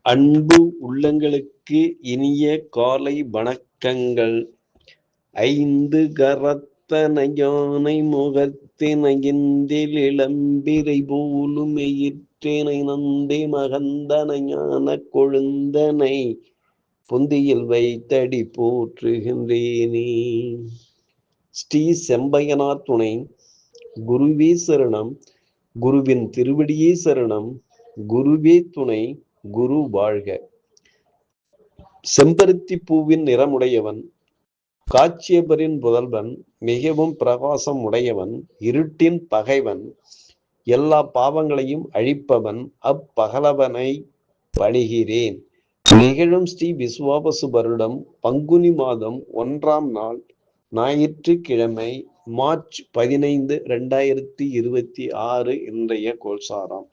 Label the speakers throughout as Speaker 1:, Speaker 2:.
Speaker 1: அன்பு உள்ளங்களுக்கு இனிய காலை வணக்கங்கள். ஐந்து கரத்தன யானை முகத்தினைந்தில் இளம்பிரை போலும் எயிற்றினை நந்தி மகந்தன ஞான கொழுந்தனை புந்தியில் வைத்தடி போற்றுகின்றேனே. ஸ்ரீ செம்பையனார் துணை. குருவே சரணம். குருவின் திருவடியே சரணம். குருவே துணை. குரு வாழ்க. செம்பருத்தி பூவின் நிறமுடையவன், காச்சியபரின் புதல்வன், மிகவும் பிரகாசம் உடையவன், இருட்டின் பகைவன், எல்லா பாவங்களையும் அழிப்பவன், அப்பகலவனை பணிகிறேன். நிகழும் ஸ்ரீ விசுவாவசு வருடம் பங்குனி மாதம் 1ஆம் நாள் ஞாயிற்றுக்கிழமை, மார்ச் 15, 2026 இன்றைய கோல்சாரம்.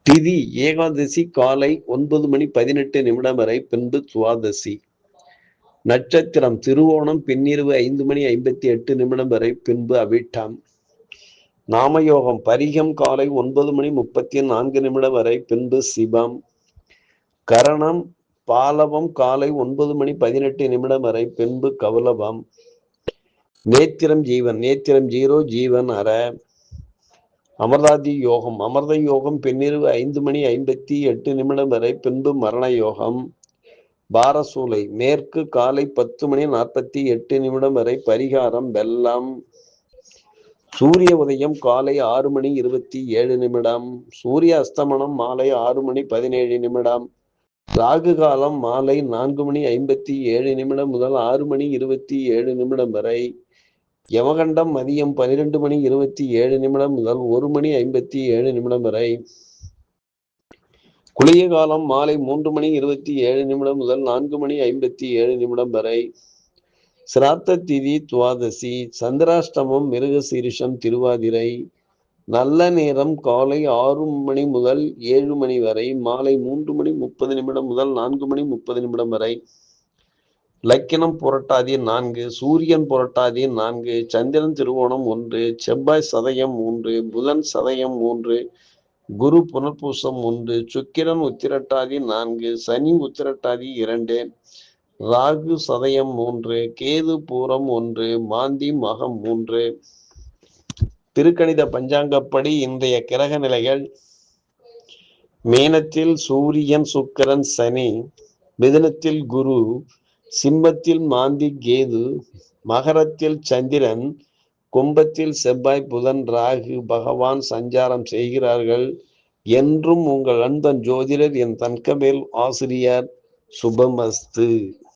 Speaker 1: திதி ஏகாதசி காலை 9:18 வரை, பின்பு துவாதசி. நட்சத்திரம் திருவோணம் பின்னிரவு 5:58 வரை, பின்பு அவிட்டம். நாமயோகம் பரிகம் காலை 9:34 வரை, பின்பு சிவம். கரணம் பாலவம் காலை 9:18 வரை, பின்பு கௌலவம். நேத்திரம் ஜீவன். நேத்திரம் 0, ஜீவன் அற. அமர்தாதி யோகம். அமிர்த யோகம் பின்னிரவு 5:58 வரை, பின்பு மரண யோகம். பாரசூலை மேற்கு காலை 10:48 வரை, பரிகாரம் வெள்ளம். சூரிய உதயம் காலை 6:27. சூரிய அஸ்தமனம் மாலை 6:17. ராகு காலம் மாலை 4:57 முதல் 6:27 வரை. யமகண்டம் மதியம் 12:27 முதல் 1:57 வரை. குளிய காலம் மாலை 3:27 முதல் 4:57 வரை. சிராத்த திதி துவாதசி. சந்திராஷ்டமம் மிருகசீரிஷம் திருவாதிரை. நல்ல நேரம் காலை 6 முதல் 7 வரை, மாலை 3:30 முதல் 4:30 வரை. லக்கினம் புரட்டாதி 4, சூரியன் புரட்டாதி 4, சந்திரன் திருவோணம் 1, செவ்வாய் சதயம் 3, புதன் சதயம் 3, குரு புனர்பூசம் 1, சுக்கிரன் உத்திரட்டாதி 4, சனி உத்திரட்டாதி 2, ராகு சதயம் 3, கேது பூரம் 1, மாந்தி மகம் 3. திருக்கணித பஞ்சாங்கப்படி இன்றைய கிரக நிலைகள்: மீனத்தில் சூரியன் சுக்கிரன் சனி, மிதுனத்தில் குரு, சிம்மத்தில் மாந்தி கேது, மகரத்தில் சந்திரன், கும்பத்தில் செவ்வாய் புதன் ராகு பகவான் சஞ்சாரம் செய்கிறார்கள். என்றும் உங்கள் அன்பன் ஜோதிடர் என் தன்கவேல் ஆசிரியர். சுபமஸ்து.